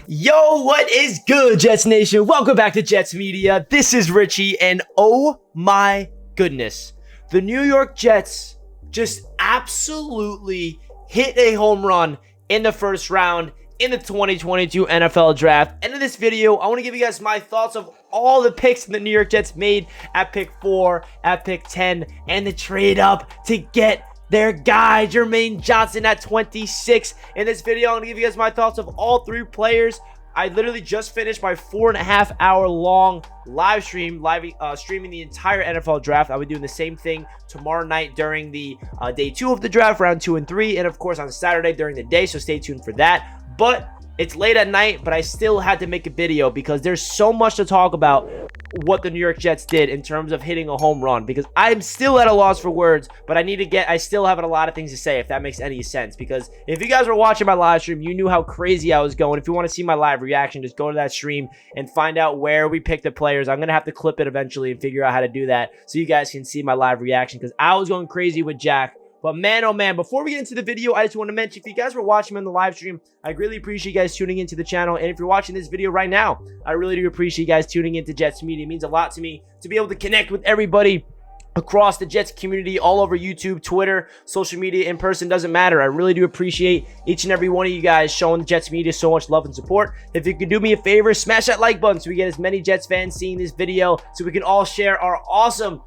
Yo, what is good, Jets Nation? Welcome back to Jets Media. This is Richie, and oh my goodness, the New York Jets just absolutely hit a home run in the first round in the 2022 NFL Draft. And in this video, I want to give you guys my thoughts of all the picks the New York Jets made at pick 4, at pick 10, and the trade up to get their guy, Jermaine Johnson, at 26. In this video, I'm going to give you guys my thoughts of all three players. I literally just finished my 4.5 hour long live stream, streaming the entire NFL draft. I'll be doing the same thing tomorrow night during the day 2 of the draft, round 2 and 3, and of course on Saturday during the day, so stay tuned for that. But it's late at night, but I still had to make a video because there's so much to talk about what the New York Jets did in terms of hitting a home run, because I'm still at a loss for words, but I still have a lot of things to say, if that makes any sense. Because if you guys were watching my live stream, you knew how crazy I was going. If you want to see my live reaction, just go to that stream and find out where we picked the players. I'm going to have to clip it eventually and figure out how to do that so you guys can see my live reaction, because I was going crazy with Jack. But man, oh man, before we get into the video, I just want to mention, if you guys were watching me on the live stream, I really appreciate you guys tuning into the channel. And if you're watching this video right now, I really do appreciate you guys tuning into Jets Media. It means a lot to me to be able to connect with everybody across the Jets community, all over YouTube, Twitter, social media, in person, doesn't matter. I really do appreciate each and every one of you guys showing the Jets Media so much love and support. If you could do me a favor, smash that like button so we get as many Jets fans seeing this video, so we can all share our awesome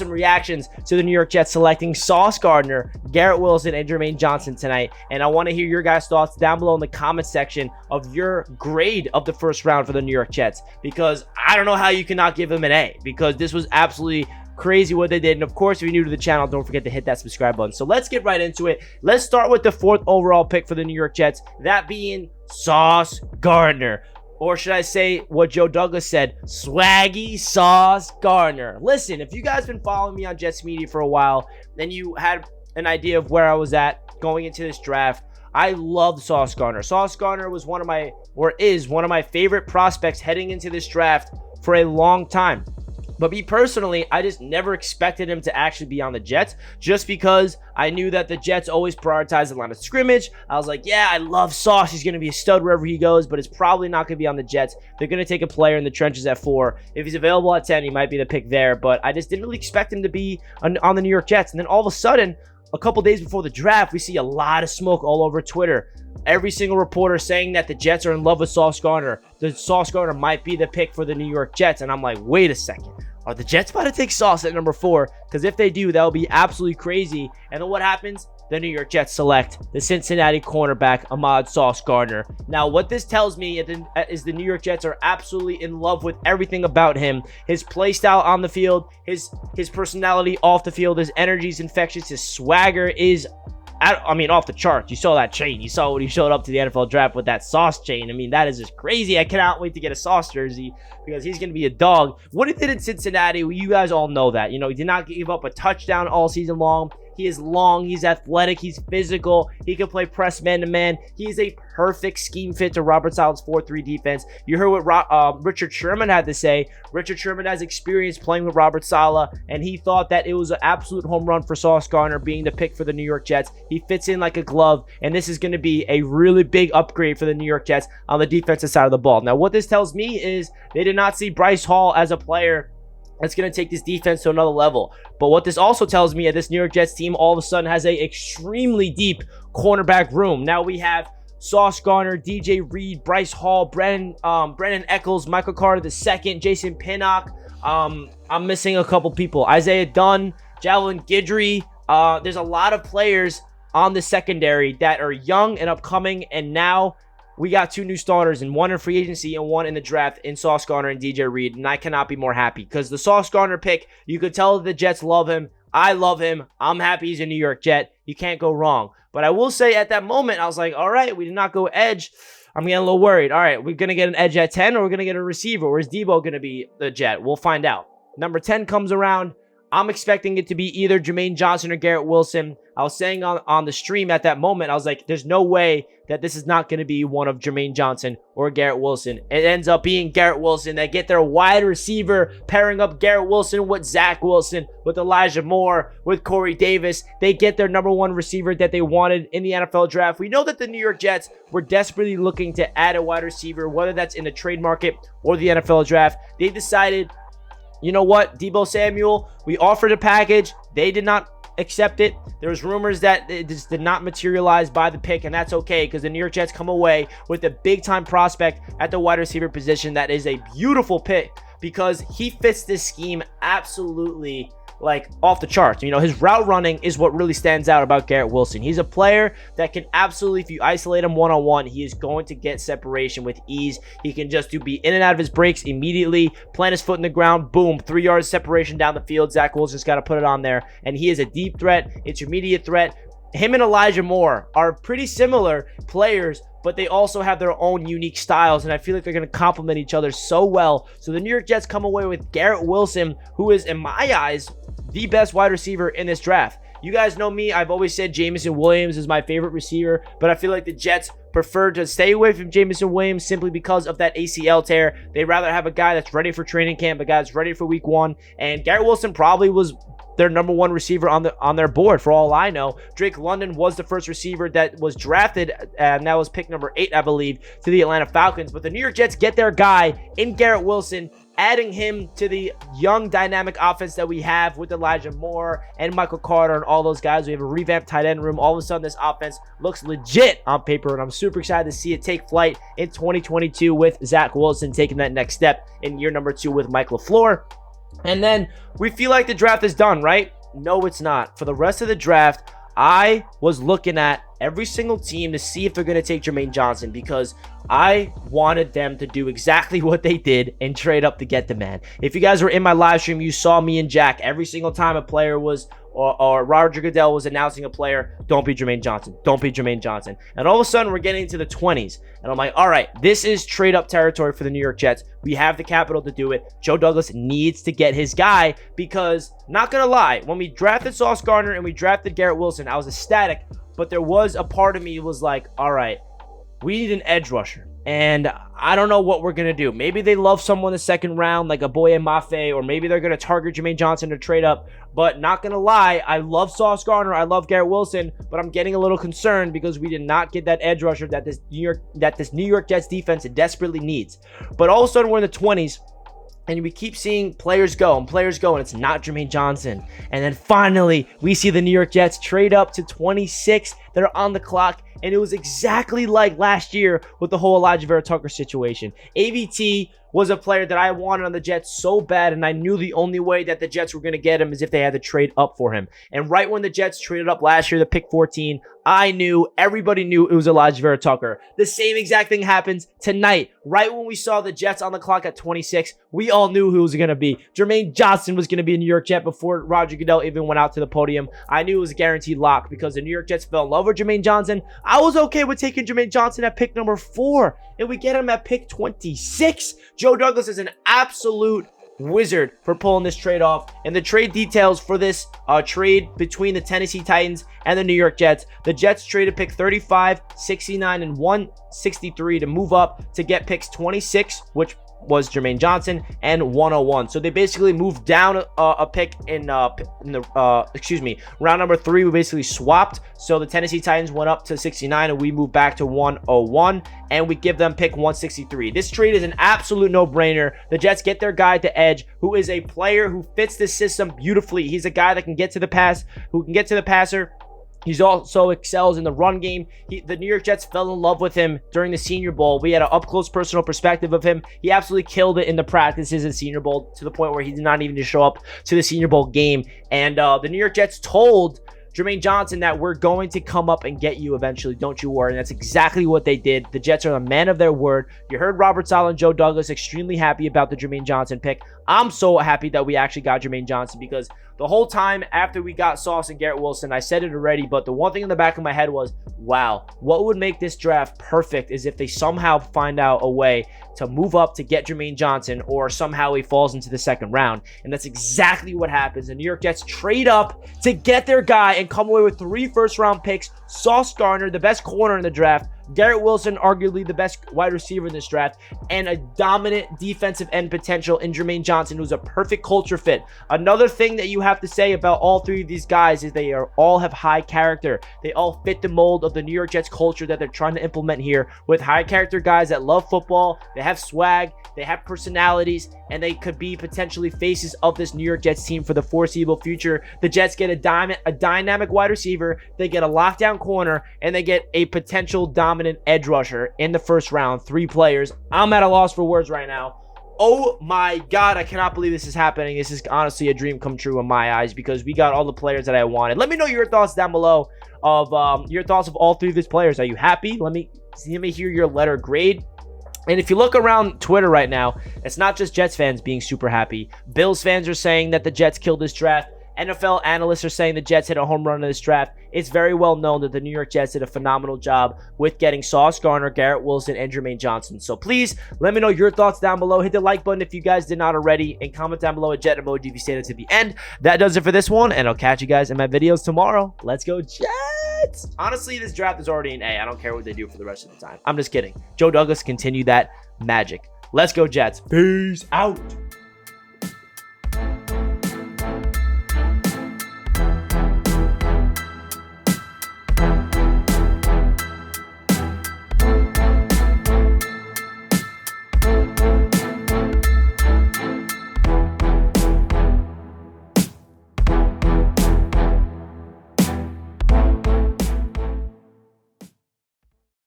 reactions to the New York Jets selecting Sauce Gardner, Garrett Wilson, and Jermaine Johnson tonight. And I want to hear your guys' thoughts down below in the comment section of your grade of the first round for the New York Jets, because I don't know how you cannot give them an A, because this was absolutely crazy what they did. And of course, if you're new to the channel, don't forget to hit that subscribe button. So let's get right into it. Let's start with the 4th overall pick for the New York Jets, that being Sauce Gardner. Or should I say what Joe Douglas said, Swaggy Sauce Gardner. Listen, if you guys been following me on Jets Media for a while, then you had an idea of where I was at going into this draft. I loved Sauce Gardner. Sauce Gardner was is one of my favorite prospects heading into this draft for a long time. But me personally, I just never expected him to actually be on the Jets, just because I knew that the Jets always prioritize the line of scrimmage. I was like, yeah, I love Sauce. He's going to be a stud wherever he goes, but it's probably not going to be on the Jets. They're going to take a player in the trenches at 4. If he's available at 10, he might be the pick there, but I just didn't really expect him to be on the New York Jets. And then all of a sudden, a couple days before the draft, we see a lot of smoke all over Twitter. Every single reporter saying that the Jets are in love with Sauce Gardner. The Sauce Gardner might be the pick for the New York Jets. And I'm like, wait a second. Are the Jets about to take Sauce at number 4? Because if they do, that would be absolutely crazy. And then what happens? The New York Jets select the Cincinnati cornerback, Sauce Gardner. Now, what this tells me is the New York Jets are absolutely in love with everything about him. His play style on the field, his personality off the field, his energy is infectious, his swagger is off the charts. You saw that chain. You saw when he showed up to the NFL draft with that Sauce chain. I mean, that is just crazy. I cannot wait to get a Sauce jersey, because he's going to be a dog. What he did in Cincinnati, well, you guys all know that. You know, he did not give up a touchdown all season long. He is long, he's athletic, he's physical, he can play press man-to-man. He is a perfect scheme fit to Robert Sala's 4-3 defense. You heard what Richard Sherman had to say. Richard Sherman has experience playing with Robert Saleh, and he thought that it was an absolute home run for Sauce Gardner being the pick for the New York Jets. He fits in like a glove, and this is going to be a really big upgrade for the New York Jets on the defensive side of the ball. Now, what this tells me is they did not see Bryce Hall as a player that's going to take this defense to another level. But what this also tells me is this New York Jets team all of a sudden has a extremely deep cornerback room. Now we have Sauce Gardner, DJ Reed, Bryce Hall, Brandon Eccles, Michael Carter II, Jason Pinnock. I'm missing a couple people. Isaiah Dunn, Javelin Guidry. There's a lot of players on the secondary that are young and upcoming, and now we got 2 new starters, and one in free agency and one in the draft, in Sauce Gardner and DJ Reed, and I cannot be more happy, because the Sauce Gardner pick, you could tell the Jets love him. I love him. I'm happy he's a New York Jet. You can't go wrong. But I will say at that moment, I was like, all right, we did not go edge. I'm getting a little worried. All right, we're going to get an edge at 10, or we're going to get a receiver. Where's Debo going to be the Jet? We'll find out. Number 10 comes around. I'm expecting it to be either Jermaine Johnson or Garrett Wilson. I was saying on the stream at that moment, I was like, there's no way that this is not going to be one of Jermaine Johnson or Garrett Wilson. It ends up being Garrett Wilson. They get their wide receiver pairing up Garrett Wilson with Zach Wilson, with Elijah Moore, with Corey Davis. They get their number one receiver that they wanted in the NFL draft. We know that the New York Jets were desperately looking to add a wide receiver, whether that's in the trade market or the NFL draft. They decided, you know what, Deebo Samuel, we offered a package. They did not accept it. There was rumors that it just did not materialize by the pick, and that's okay because the New York Jets come away with a big-time prospect at the wide receiver position that is a beautiful pick because he fits this scheme absolutely like off the charts. You know, his route running is what really stands out about Garrett Wilson. He's a player that can absolutely, if you isolate him one-on-one, he is going to get separation with ease. He can just be in and out of his breaks immediately, plant his foot in the ground, boom, 3 yards separation down the field. Zach Wilson's got to put it on there, and he is a deep threat, intermediate threat. Him and Elijah Moore are pretty similar players, but they also have their own unique styles, and I feel like they're going to complement each other so well. So the New York Jets come away with Garrett Wilson, who is, in my eyes, the best wide receiver in this draft. You guys know me. I've always said Jameson Williams is my favorite receiver, but I feel like the Jets prefer to stay away from Jameson Williams simply because of that ACL tear. They'd rather have a guy that's ready for training camp, a guy that's ready for week one, and Garrett Wilson probably was their number one receiver on their board for all I know. Drake London was the first receiver that was drafted, and that was pick number 8, I believe, to the Atlanta Falcons. But the New York Jets get their guy in Garrett Wilson, adding him to the young dynamic offense that we have with Elijah Moore and Michael Carter and all those guys. We have a revamped tight end room. All of a sudden, this offense looks legit on paper, and I'm super excited to see it take flight in 2022 with Zach Wilson taking that next step in year number 2 with Mike LaFleur. And then we feel like the draft is done, right? No, it's not. For the rest of the draft, I was looking at every single team to see if they're going to take Jermaine Johnson because I wanted them to do exactly what they did and trade up to get the man. If you guys were in my live stream, you saw me and Jack every single time a player was or Roger Goodell was announcing a player, don't be Jermaine Johnson. Don't be Jermaine Johnson. And all of a sudden, we're getting into the 20s. And I'm like, all right, this is trade-up territory for the New York Jets. We have the capital to do it. Joe Douglas needs to get his guy because, not going to lie, when we drafted Sauce Gardner and we drafted Garrett Wilson, I was ecstatic. But there was a part of me was like, all right, we need an edge rusher. And I don't know what we're going to do. Maybe they love someone in the second round, like a Boye Mafe, or maybe they're going to target Jermaine Johnson to trade up. But not going to lie, I love Sauce Gardner. I love Garrett Wilson, but I'm getting a little concerned because we did not get that edge rusher that this New York Jets defense desperately needs. But all of a sudden, we're in the 20s. And we keep seeing players go, and it's not Jermaine Johnson. And then finally, we see the New York Jets trade up to 26. They're on the clock, and it was exactly like last year with the whole Elijah Vera Tucker situation. AVT was a player that I wanted on the Jets so bad, and I knew the only way that the Jets were going to get him is if they had to trade up for him. And right when the Jets traded up last year, the pick 14, everybody knew it was Elijah Vera Tucker. The same exact thing happens tonight. Right when we saw the Jets on the clock at 26, we all knew who it was going to be. Jermaine Johnson was going to be a New York Jet before Roger Goodell even went out to the podium. I knew it was a guaranteed lock because the New York Jets fell in love with Jermaine Johnson. I was okay with taking Jermaine Johnson at pick number 4, and we get him at pick 26. Joe Douglas is an absolute wizard for pulling this trade off. And the trade details for this trade between the Tennessee Titans and the New York Jets. The Jets traded pick 35, 69, and 163 to move up to get picks 26, which was Jermaine Johnson, and 101. So they basically moved down a pick in round number 3. We basically swapped. So the Tennessee Titans went up to 69 and we moved back to 101, and we give them pick 163. This trade is an absolute no-brainer. The Jets get their guy to edge, who is a player who fits the system beautifully. He's a guy that can get to the pass, who can get to the passer. He's also excels in the run game. The New York Jets fell in love with him during the Senior Bowl. We had an up-close personal perspective of him. He absolutely killed it in the practices in Senior Bowl to the point where he did not even show up to the Senior Bowl game. And the New York Jets told Jermaine Johnson that we're going to come up and get you eventually, don't you worry. And that's exactly what they did. The Jets are a man of their word. You heard Robert Saleh and Joe Douglas extremely happy about the Jermaine Johnson pick. I'm so happy that we actually got Jermaine Johnson, because the whole time after we got Sauce and Garrett Wilson, I said it already, but the one thing in the back of my head was, wow, what would make this draft perfect is if they somehow find out a way to move up to get Jermaine Johnson, or somehow he falls into the second round. And that's exactly what happens. The New York Jets trade up to get their guy and come away with 3 first-round picks. Sauce Gardner, the best corner in the draft. Garrett Wilson, arguably the best wide receiver in this draft, and a dominant defensive end potential in Jermaine Johnson, who's a perfect culture fit. Another thing that you have to say about all 3 of these guys is they all have high character. They all fit the mold of the New York Jets culture that they're trying to implement here, with high character guys that love football. They have swag, they have personalities, and they could be potentially faces of this New York Jets team for the foreseeable future. The Jets get a dynamic wide receiver, they get a lockdown corner, and they get a potential dominant edge rusher in the first round. 3 players. I'm at a loss for words right now. Oh my God, I cannot believe this is happening. This is honestly a dream come true in my eyes, because we got all the players that I wanted. Let me know your thoughts down below of your thoughts of all 3 of these players. Are you happy? Let me hear your letter grade. And if you look around Twitter right now, it's not just Jets fans being super happy. Bills fans are saying that the Jets killed this draft. NFL analysts are saying the Jets hit a home run in this draft. It's very well known that the New York Jets did a phenomenal job with getting Sauce Gardner, Garrett Wilson, and Jermaine Johnson. So please let me know your thoughts down below. Hit the like button if you guys did not already, and comment down below a Jet emoji if you stayed to the end. That does it for this one, and I'll catch you guys in my videos tomorrow. Let's go Jets! Honestly, this draft is already an A. I don't care what they do for the rest of the time. I'm just kidding. Joe Douglas, continue that magic. Let's go Jets. Peace out.